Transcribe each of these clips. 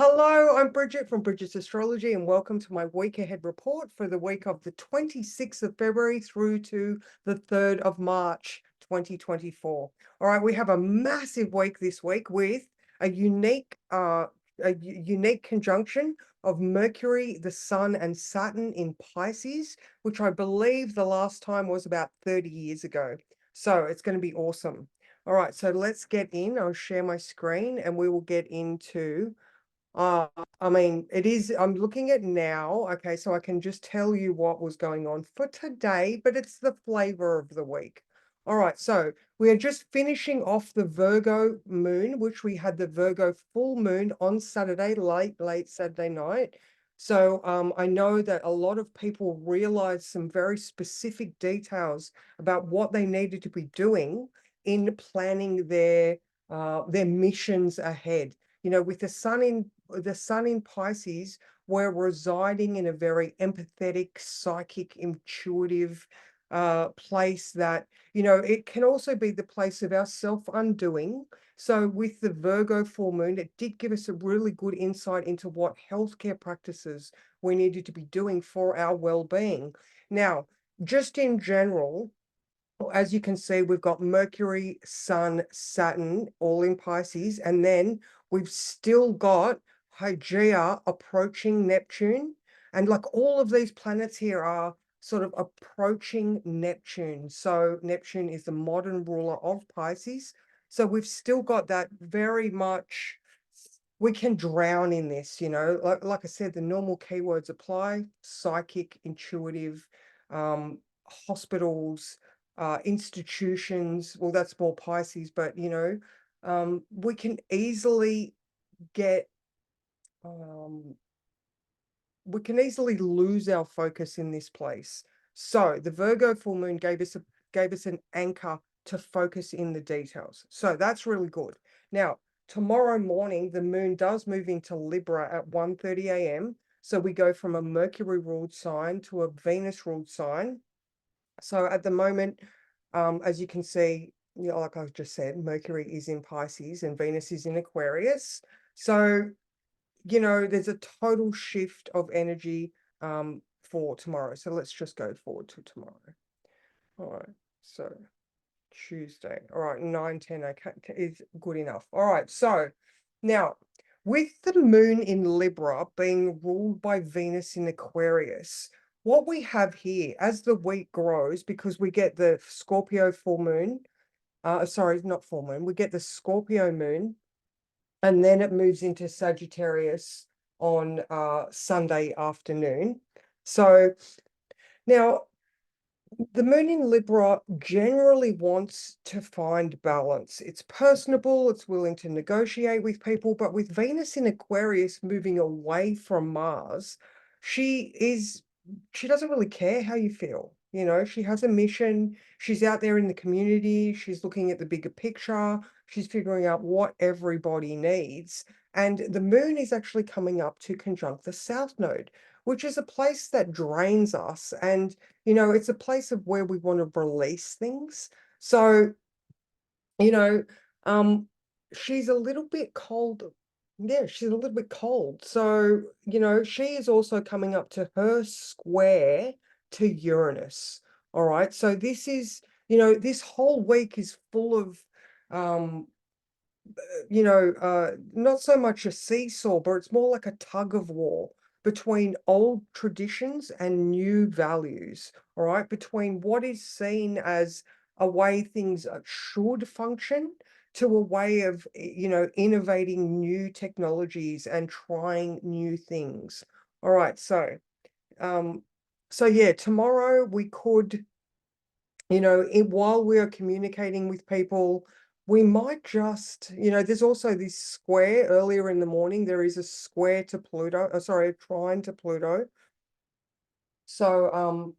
Hello, I'm Bridget from Bridget's Astrology, and welcome to my week ahead report for the week of the 26th of February through to the 3rd of March, 2024. All right, we have a massive week this week with a unique conjunction of Mercury, the Sun, and Saturn in Pisces, which I believe the last time was about 30 years ago. So it's going to be awesome. All right, so let's get in. I'll share my screen and we will get into uh, I mean, I'm looking at now, okay, so I can just tell you what was going on for today, but it's the flavor of the week. All right, so we are just finishing off the Virgo moon, which we had the Virgo full moon on Saturday, late Saturday night. So I know that a lot of people realized some very specific details about what they needed to be doing in planning their missions ahead. You know, with the sun in Pisces, we're residing in a very empathetic, psychic, intuitive place that, you know, it can also be the place of our self-undoing. So with the Virgo full moon, it did give us a really good insight into what healthcare practices we needed to be doing for our well-being. Now, just in general, as you can see, we've got Mercury, Sun, Saturn, all in Pisces, and then we've still got Hygeia approaching Neptune. And like all of these planets here are sort of approaching Neptune. So Neptune is the modern ruler of Pisces. So we've still got that very much, we can drown in this, you know, like I said, the normal keywords apply: psychic, intuitive, hospitals, institutions. Well, that's more Pisces, but you know, we can easily get we can easily lose our focus in this place. So the Virgo full moon gave us an anchor to focus in the details. So that's really good. Now, tomorrow morning, the moon does move into Libra at 1:30 a.m. So we go from a Mercury ruled sign to a Venus ruled sign. So at the moment, as you can see, you know, like I just said, Mercury is in Pisces and Venus is in Aquarius. So, you know, there's a total shift of energy for tomorrow. So let's just go forward to tomorrow. All right. So Tuesday. All right, 9:10 okay, is good enough. All right. So now, with the moon in Libra being ruled by Venus in Aquarius, what we have here as the week grows, because we get the Scorpio full moon, sorry, not full moon, we get the Scorpio moon, and then it moves into Sagittarius on Sunday afternoon. So now the moon in Libra generally wants to find balance. It's personable, it's willing to negotiate with people, but with Venus in Aquarius moving away from Mars, she doesn't really care how you feel. You know, she has a mission, she's out there in the community, she's looking at the bigger picture, she's figuring out what everybody needs. And the moon is actually coming up to conjunct the South Node, which is a place that drains us. And you know, it's a place of where we want to release things. So, you know, she's a little bit cold. Yeah, she's a little bit cold. So, you know, she is also coming up to her square to Uranus. All right. So this is, you know, this whole week is full of you know, not so much a seesaw, but it's more like a tug of war between old traditions and new values, all right? Between what is seen as a way things should function to a way of, you know, innovating new technologies and trying new things. All right, um, so yeah, tomorrow we could, you know, while we are communicating with people, we might just, you know, there's also this square earlier in the morning. There is a square to Pluto, sorry, a trine to Pluto. So,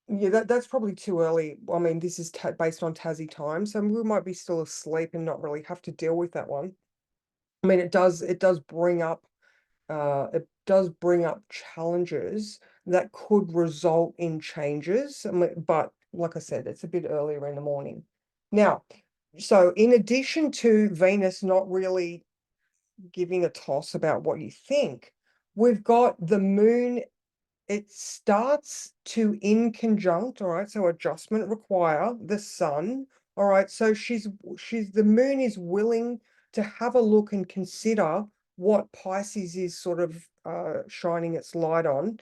yeah, that's probably too early. I mean, this is based on Tassie time, so we might be still asleep and not really have to deal with that one. I mean, it does bring up challenges that could result in changes. I mean, but like I said, it's a bit earlier in the morning. Now, so in addition to Venus not really giving a toss about what you think. We've got the moon. It starts to in conjunct, all right, so adjustment require the sun, all right, so the moon is willing to have a look and consider what Pisces is sort of shining its light on.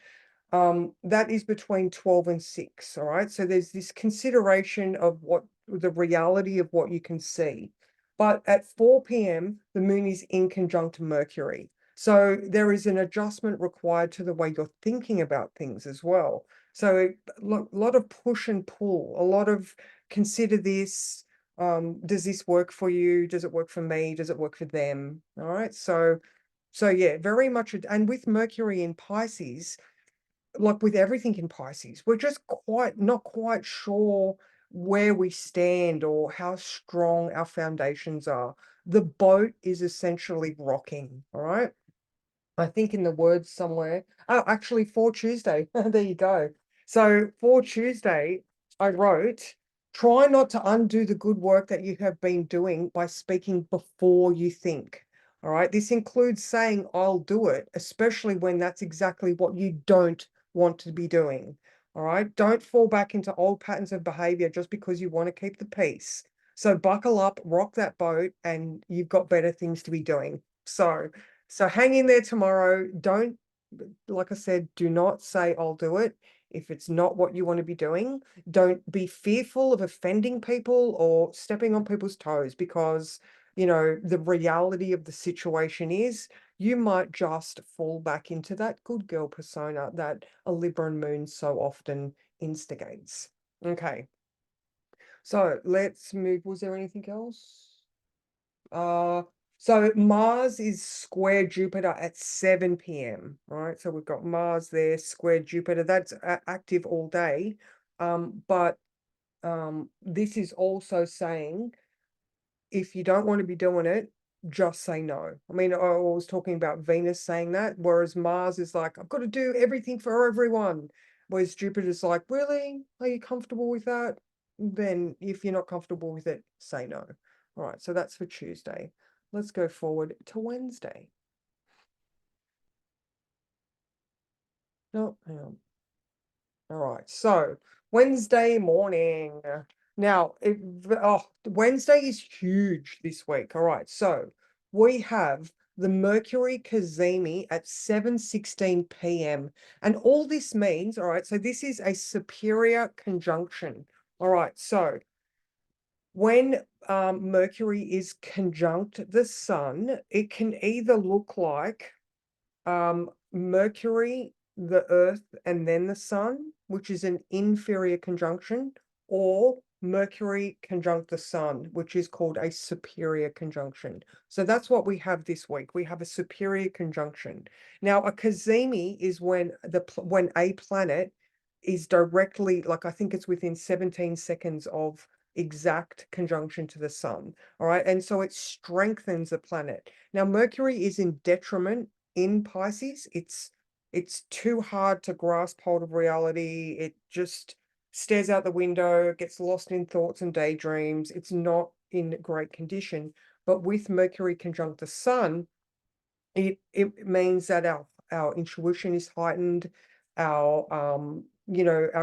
That is between 12 and 6, all right, so there's this consideration of what the reality of what you can see. But at 4 p.m. the moon is in conjunct Mercury, so there is an adjustment required to the way you're thinking about things as well. So a lot of push and pull, a lot of consider this. Does this work for you? Does it work for me? Does it work for them? All right. So yeah, very much. And with Mercury in Pisces, like with everything in Pisces, we're just not quite sure where we stand or how strong our foundations are. The boat is essentially rocking. All right. I think in the words somewhere. Oh, actually, for Tuesday. There you go. So for Tuesday, I wrote, try not to undo the good work that you have been doing by speaking before you think. All right. This includes saying, I'll do it, especially when that's exactly what you don't want to be doing. All right. Don't fall back into old patterns of behavior just because you want to keep the peace. So buckle up, rock that boat, and you've got better things to be doing. So hang in there tomorrow. Don't, like I said, do not say I'll do it if it's not what you want to be doing. Don't be fearful of offending people or stepping on people's toes, because, the reality of the situation is you might just fall back into that good girl persona that a Libra moon so often instigates. Okay. So let's move. Was there anything else? Uh, so Mars is square Jupiter at 7 p.m. All right, so we've got Mars there, square Jupiter. That's active all day. But this is also saying if you don't want to be doing it, just say no. I mean, I was talking about Venus saying that, whereas Mars is like, I've got to do everything for everyone. Whereas Jupiter's like, really? Are you comfortable with that? Then if you're not comfortable with it, say no. All right, so that's for Tuesday. Let's go forward to Wednesday. No, hang on. All right, so Wednesday morning. Now, Wednesday is huge this week. All right, so we have the Mercury cazimi at 7:16 p.m. And all this means, all right, so this is a superior conjunction. All right, so when Mercury is conjunct the sun, it can either look like Mercury, the Earth, and then the Sun, which is an inferior conjunction, or Mercury conjunct the Sun, which is called a superior conjunction. So that's what we have this week. We have a superior conjunction. Now, a cazimi is when a planet is directly, like I think it's within 17 seconds of exact conjunction to the sun. All right. And so it strengthens the planet. Now, Mercury is in detriment in Pisces. It's too hard to grasp hold of reality. It just stares out the window, gets lost in thoughts and daydreams. It's not in great condition. But with Mercury conjunct the sun, it means that our intuition is heightened, our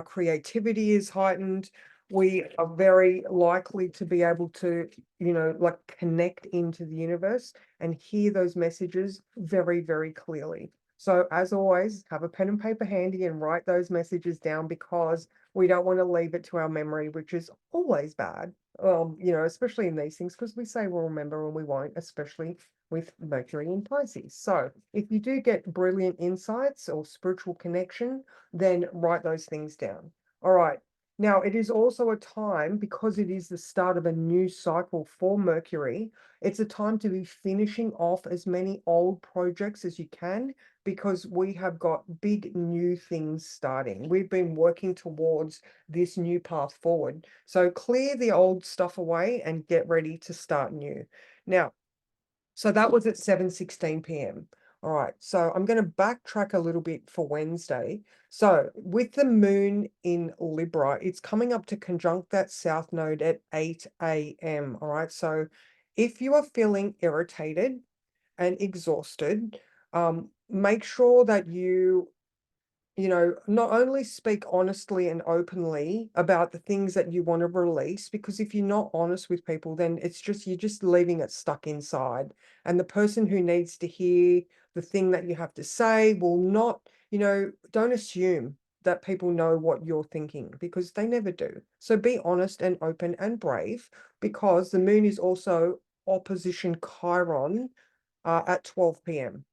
creativity is heightened. We are very likely to be able to, like connect into the universe and hear those messages very, very clearly. So as always, have a pen and paper handy and write those messages down, because we don't want to leave it to our memory, which is always bad. Especially in these things, because we say we'll remember and we won't, especially with Mercury in Pisces. So if you do get brilliant insights or spiritual connection, then write those things down. All right. Now, it is also a time, because it is the start of a new cycle for Mercury, it's a time to be finishing off as many old projects as you can, because we have got big new things starting. We've been working towards this new path forward. So clear the old stuff away and get ready to start new. Now, so that was at 7:16 p.m. All right, so I'm going to backtrack a little bit for Wednesday. So with the moon in Libra, it's coming up to conjunct that south node at 8 a.m. All right, so if you are feeling irritated and exhausted, make sure that not only speak honestly and openly about the things that you want to release, because if you're not honest with people, then you're just leaving it stuck inside. And the person who needs to hear the thing that you have to say will not, don't assume that people know what you're thinking, because they never do. So be honest and open and brave, because the moon is also opposition Chiron at 12 p.m.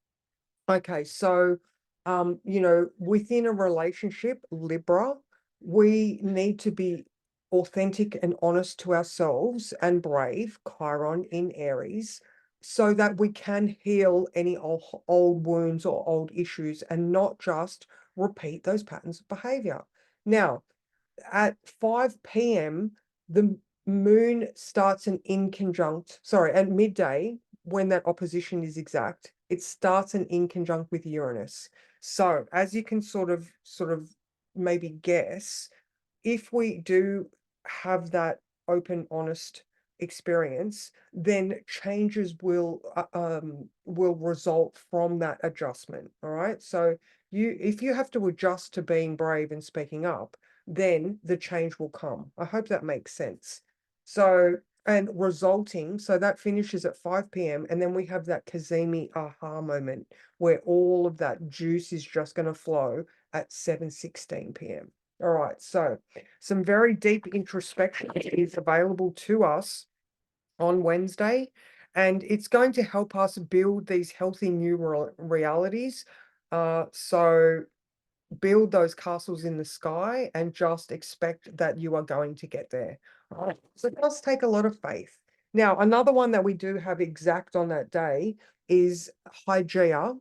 Okay, so within a relationship, Libra, we need to be authentic and honest to ourselves and brave, Chiron in Aries, so that we can heal any old wounds or old issues and not just repeat those patterns of behavior. Now, at 5 p.m., the moon starts an inconjunct, sorry, at midday, when that opposition is exact, it starts an inconjunct with Uranus. So as you can sort of maybe guess, if we do have that open, honest experience, then changes will result from that adjustment. All right. So if you have to adjust to being brave and speaking up, then the change will come. I hope that makes sense. So, and resulting, so that finishes at 5 p.m. And then we have that Kazemi aha moment where all of that juice is just going to flow at 7:16 p.m. All right, so some very deep introspection is available to us on Wednesday, and it's going to help us build these healthy new realities. So build those castles in the sky and just expect that you are going to get there. All right, so it does take a lot of faith. Now, another one that we do have exact on that day is Hygeia,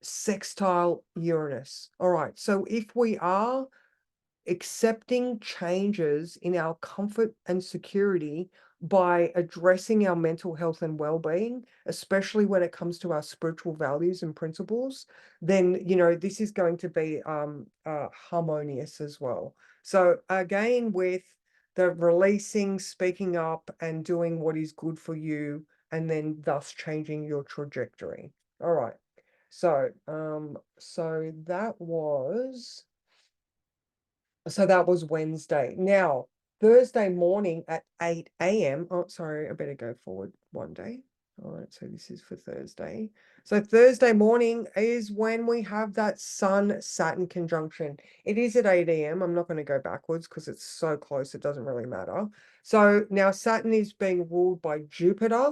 sextile Uranus. All right, so if we are accepting changes in our comfort and security by addressing our mental health and well-being, especially when it comes to our spiritual values and principles, then this is going to be harmonious as well. So again, with the releasing, speaking up, and doing what is good for you, and then thus changing your trajectory. All right. So that was Wednesday. Now, Thursday morning at 8 a.m. Oh, sorry, I better go forward one day. All right, so this is for Thursday. So Thursday morning is when we have that Sun-Saturn conjunction. It is at 8 a.m. I'm not going to go backwards because it's so close, it doesn't really matter. So now Saturn is being ruled by Jupiter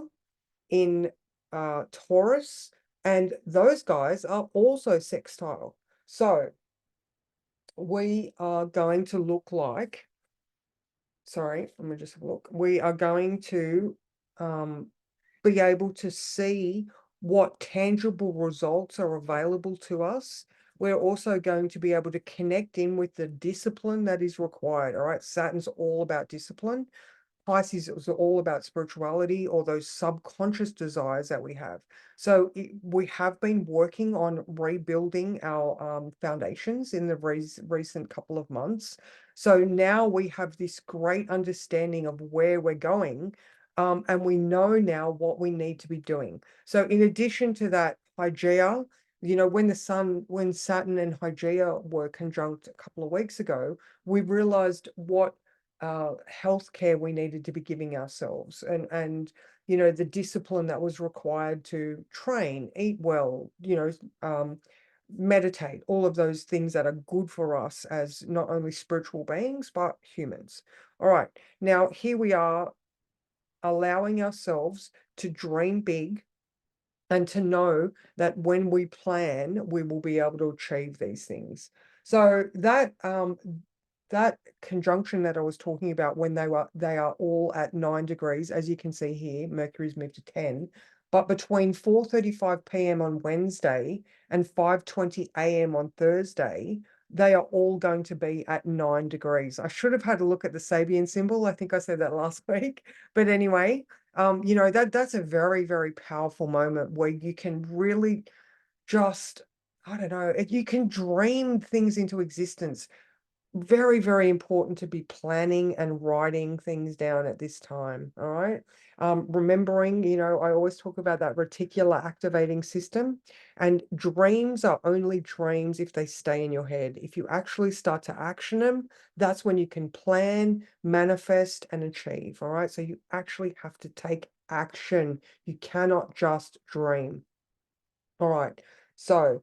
in Taurus, and those guys are also sextile. So we are going to look like, sorry, let me just have a look. We are going to be able to see what tangible results are available to us. We're also going to be able to connect in with the discipline that is required. All right, Saturn's all about discipline. Pisces, it was all about spirituality or those subconscious desires that we have. So we have been working on rebuilding our foundations in the recent couple of months. So now we have this great understanding of where we're going, and we know now what we need to be doing. So in addition to that, Hygeia, when Saturn and Hygeia were conjunct a couple of weeks ago, we realized what healthcare we needed to be giving ourselves, and the discipline that was required to train, eat well, meditate, all of those things that are good for us as not only spiritual beings but humans. All right, now here we are allowing ourselves to dream big and to know that when we plan, we will be able to achieve these things. So that conjunction that I was talking about, when they are all at 9 degrees, as you can see here, Mercury's moved to 10. But between 4:35 p.m. on Wednesday and 5:20 a.m. on Thursday, they are all going to be at 9 degrees. I should have had a look at the Sabian symbol. I think I said that last week. But anyway, that's a very, very powerful moment where you can really just, I don't know, you can dream things into existence. very, very important to be planning and writing things down at this time. All right. Remembering, I always talk about that reticular activating system, and dreams are only dreams if they stay in your head. If you actually start to action them, that's when you can plan, manifest, and achieve. All right. So you actually have to take action. You cannot just dream. All right. So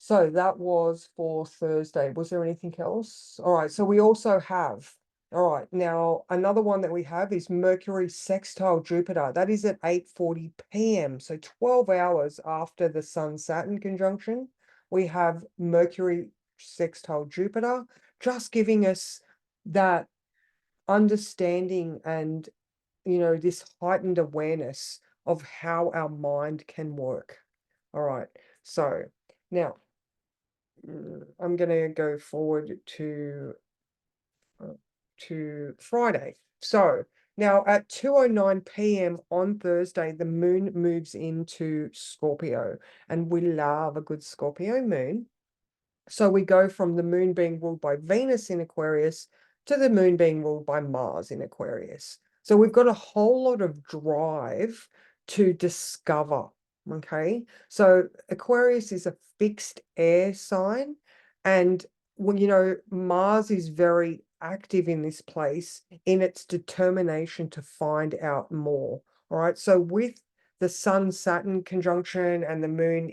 that was for Thursday. Was there anything else? All right. So we also have, all right. Now, another one that we have is Mercury sextile Jupiter. That is at 8:40 p.m. So 12 hours after the Sun-Saturn conjunction, we have Mercury sextile Jupiter, just giving us that understanding and, this heightened awareness of how our mind can work. All right. So now, I'm going to go forward to Friday. So now at 2:09 p.m. on Thursday, the moon moves into Scorpio, and we love a good Scorpio moon. So we go from the moon being ruled by Venus in Aquarius to the moon being ruled by Mars in Aquarius. So we've got a whole lot of drive to discover. Okay. So Aquarius is a fixed air sign. And well, Mars is very active in this place in its determination to find out more. All right. So with the Sun-Saturn conjunction and the moon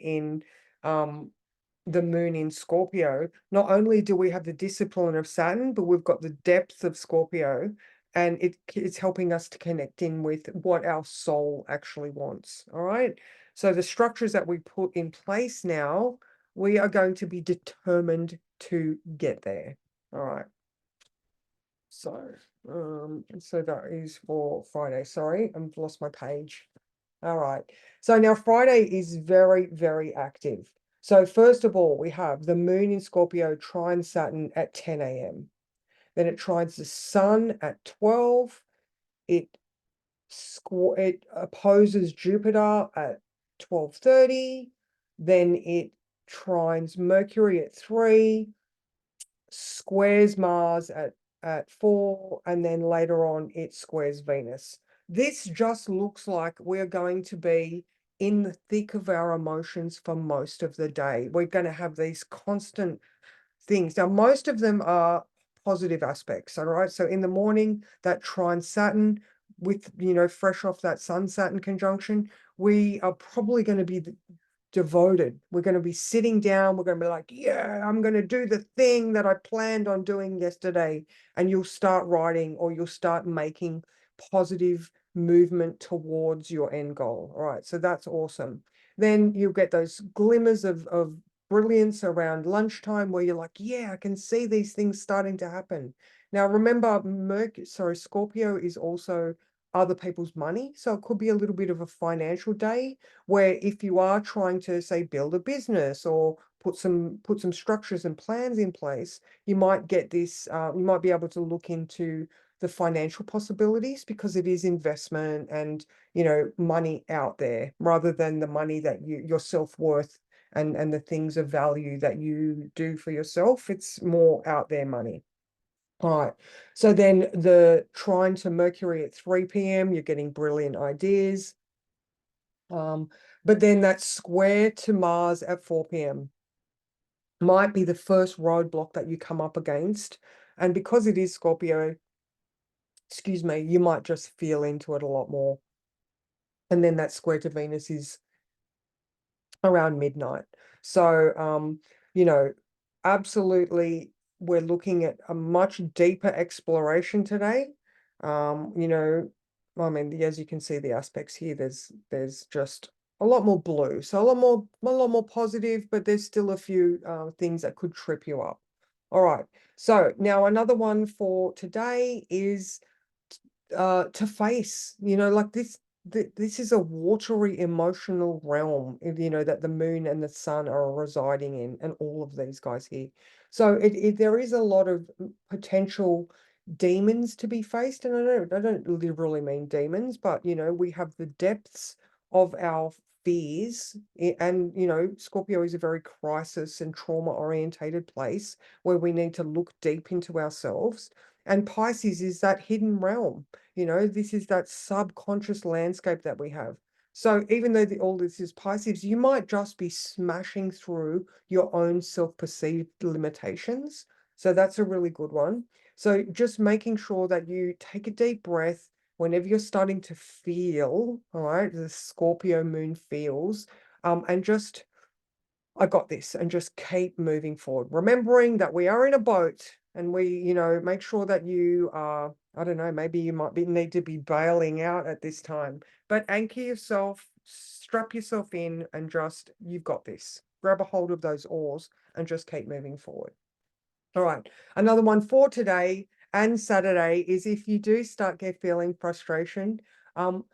in Scorpio, not only do we have the discipline of Saturn, but we've got the depth of Scorpio, and it's helping us to connect in with what our soul actually wants. All right. So the structures that we put in place now, we are going to be determined to get there. All right. So that is for Friday. Sorry, I've lost my page. All right. So now Friday is very, very active. So first of all, we have the moon in Scorpio trine Saturn at 10 a.m. Then it trines the sun at 12. It opposes Jupiter at 12:30. Then it trines Mercury at 3, squares Mars at 4, and then later on it squares Venus. This just looks like we're going to be in the thick of our emotions for most of the day. We're going to have these constant things. Now, most of them are positive aspects, all right? So in the morning, that trine Saturn with, fresh off that Sun-Saturn conjunction, we are probably going to be devoted. We're going to be sitting down. We're going to be like, yeah, I'm going to do the thing that I planned on doing yesterday. And you'll start writing, or you'll start making positive movement towards your end goal. All right. So that's awesome. Then you'll get those glimmers of brilliance around lunchtime where you're like, yeah, I can see these things starting to happen. Now, remember, Scorpio is also other people's money. So it could be a little bit of a financial day where if you are trying to, say, build a business or put some structures and plans in place, you might get this, you might be able to look into the financial possibilities, because it is investment and, money out there rather than the money that your self-worth and the things of value that you do for yourself. It's more out there money. All right. So then the trine to Mercury at 3 p.m., you're getting brilliant ideas. But then that square to Mars at 4 p.m. might be the first roadblock that you come up against. And because it is Scorpio, excuse me, you might just feel into it a lot more. And then that square to Venus is around midnight. So, absolutely, we're looking at a much deeper exploration today. I mean, as you can see the aspects here, there's just a lot more blue, so a lot more positive, but there's still a few things that could trip you up. All right. So now another one for today is to face, like this is a watery emotional realm, that the moon and the sun are residing in, and all of these guys here. So there is a lot of potential demons to be faced, and I don't literally mean demons, but we have the depths of our fears. And, Scorpio is a very crisis and trauma orientated place where we need to look deep into ourselves. And Pisces is that hidden realm. This is that subconscious landscape that we have. So even though all this is Pisces, you might just be smashing through your own self-perceived limitations. So that's a really good one. So just making sure that you take a deep breath whenever you're starting to feel, all right, the Scorpio moon feels, and just, I got this, and just keep moving forward, remembering that we are in a boat, and make sure that you are, I don't know, maybe you might need to be bailing out at this time, but anchor yourself, strap yourself in, and you've got this. Grab a hold of those oars and just keep moving forward. All right. Another one for today and Saturday is if you do start feeling frustration, um,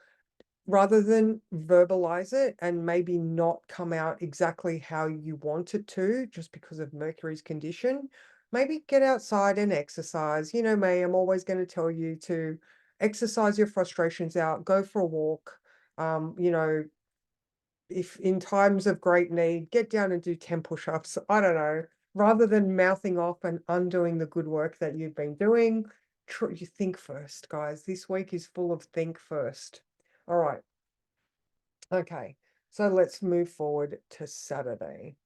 rather than verbalize it and maybe not come out exactly how you want it to, just because of Mercury's condition, maybe get outside and exercise. You know me, I'm always going to tell you to exercise your frustrations out, go for a walk. Um, you know, if in times of great need, get down and do 10 push-ups. I don't know. Rather than mouthing off and undoing the good work that you've been doing, you think first, guys. This week is full of think first. All right. Okay. So let's move forward to Saturday.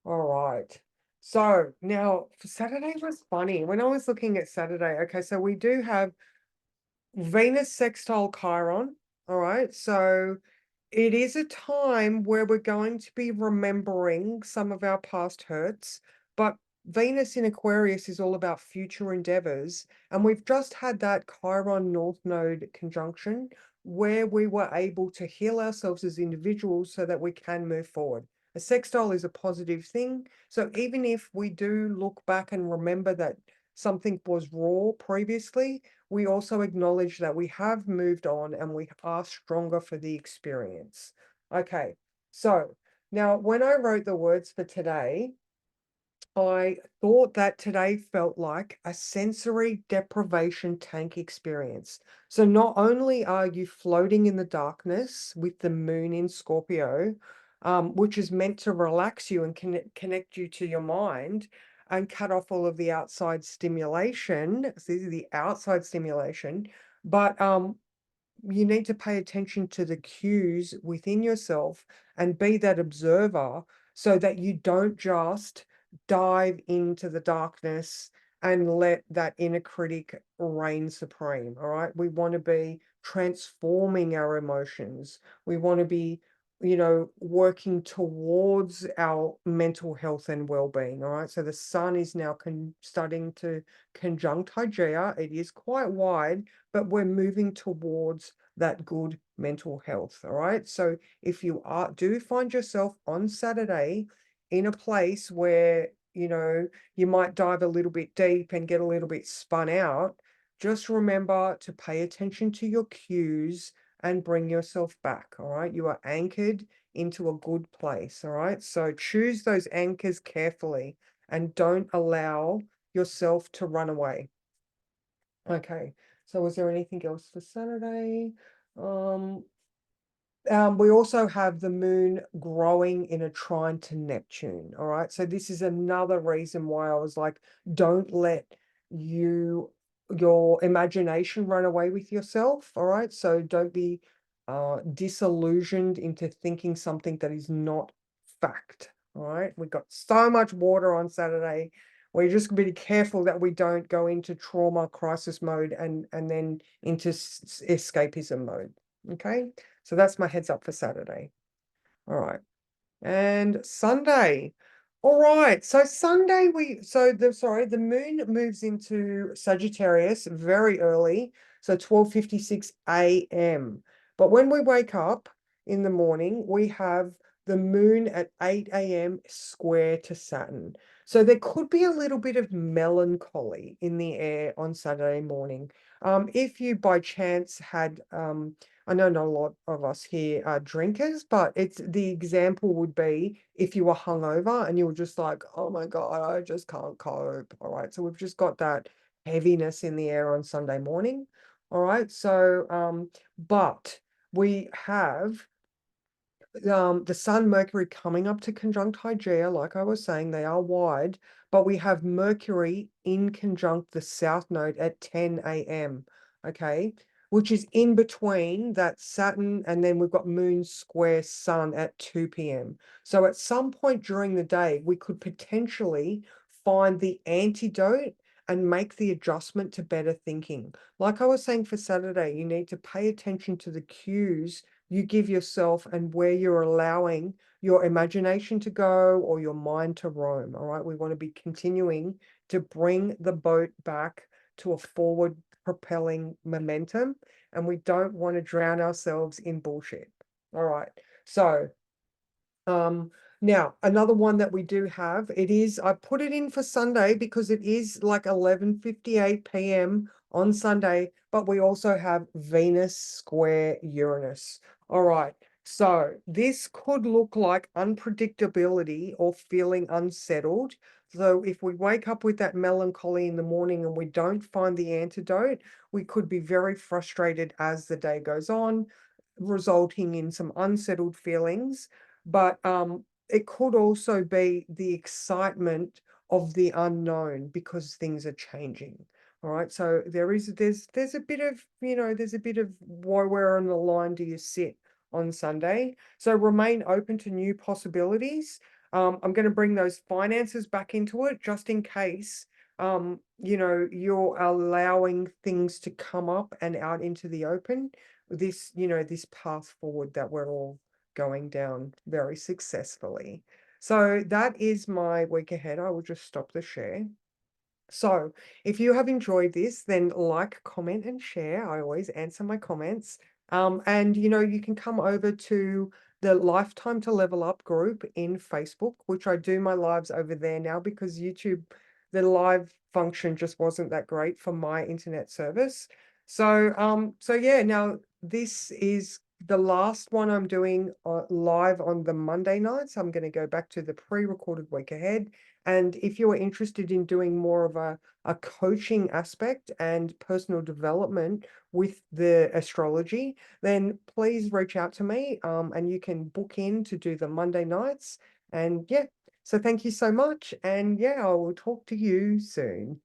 All right. So now for Saturday was funny. When I was looking at Saturday, okay, so we do have Venus sextile Chiron. All right. So it is a time where we're going to be remembering some of our past hurts, but Venus in Aquarius is all about future endeavors. And we've just had that Chiron North Node conjunction where we were able to heal ourselves as individuals so that we can move forward. A sextile is a positive thing. So even if we do look back and remember that something was raw previously, we also acknowledge that we have moved on and we are stronger for the experience. Okay, so now when I wrote the words for today, I thought that today felt like a sensory deprivation tank experience. So not only are you floating in the darkness with the moon in Scorpio, which is meant to relax you and connect you to your mind and cut off all of the outside stimulation. So these are the outside stimulation, but you need to pay attention to the cues within yourself and be that observer so that you don't just dive into the darkness and let that inner critic reign supreme. All right. We want to be transforming our emotions. We want to be, working towards our mental health and well-being. All right. So the sun is now starting to conjunct Hygeia. It is quite wide, but we're moving towards that good mental health. All right. So if you do find yourself on Saturday in a place where, you might dive a little bit deep and get a little bit spun out, just remember to pay attention to your cues and bring yourself back. All right. You are anchored into a good place. All right. So choose those anchors carefully and don't allow yourself to run away. Okay, so was there anything else for Saturday? Um, we also have the moon growing in a trine to Neptune. All right, so this is another reason why I was like, don't let your imagination run away with yourself. All right, so don't be disillusioned into thinking something that is not fact. All right, we got so much water on Saturday. We're just going to be careful that we don't go into trauma crisis mode and then into escapism mode. Okay, so that's my heads up for Saturday. All right. And Sunday. All right. So Sunday the moon moves into Sagittarius very early, so 12:56 a.m. But when we wake up in the morning, we have the moon at 8 a.m. square to Saturn. So there could be a little bit of melancholy in the air on Saturday morning. If you by chance had I know not a lot of us here are drinkers, but it's the example would be if you were hungover and you were just like, oh my God, I just can't cope. All right. So we've just got that heaviness in the air on Sunday morning. All right. So, but we have the Sun, Mercury coming up to conjunct Hygeia, like I was saying, they are wide, but we have Mercury in conjunct the South Node at 10 a.m., okay, which is in between that Saturn, and then we've got Moon square Sun at 2 p.m. So at some point during the day, we could potentially find the antidote and make the adjustment to better thinking. Like I was saying for Saturday, you need to pay attention to the cues you give yourself and where you're allowing your imagination to go or your mind to roam. All right. We want to be continuing to bring the boat back to a forward propelling momentum, and we don't want to drown ourselves in bullshit. All right. So, um, now another one that we do have, it is, I put it in for Sunday because it is like 11:58 p.m. on Sunday, but we also have Venus square Uranus. All right. So this could look like unpredictability or feeling unsettled. So if we wake up with that melancholy in the morning and we don't find the antidote, we could be very frustrated as the day goes on, resulting in some unsettled feelings. But it could also be the excitement of the unknown because things are changing. All right. So there's a bit of, there's a bit of where on the line do you sit on Sunday. So remain open to new possibilities. I'm going to bring those finances back into it just in case you're allowing things to come up and out into the open. This path forward that we're all going down very successfully. So that is my week ahead. I will just stop the share. So if you have enjoyed this, then like, comment, and share. I always answer my comments. And you can come over to the Lifetime to Level Up group in Facebook, which I do my lives over there now because YouTube, the live function just wasn't that great for my internet service. So yeah, now this is the last one I'm doing live on the Monday nights. I'm going to go back to the pre-recorded week ahead. And if you are interested in doing more of a coaching aspect and personal development with the astrology, then please reach out to me, and you can book in to do the Monday nights. And yeah, so thank you so much. And yeah, I will talk to you soon.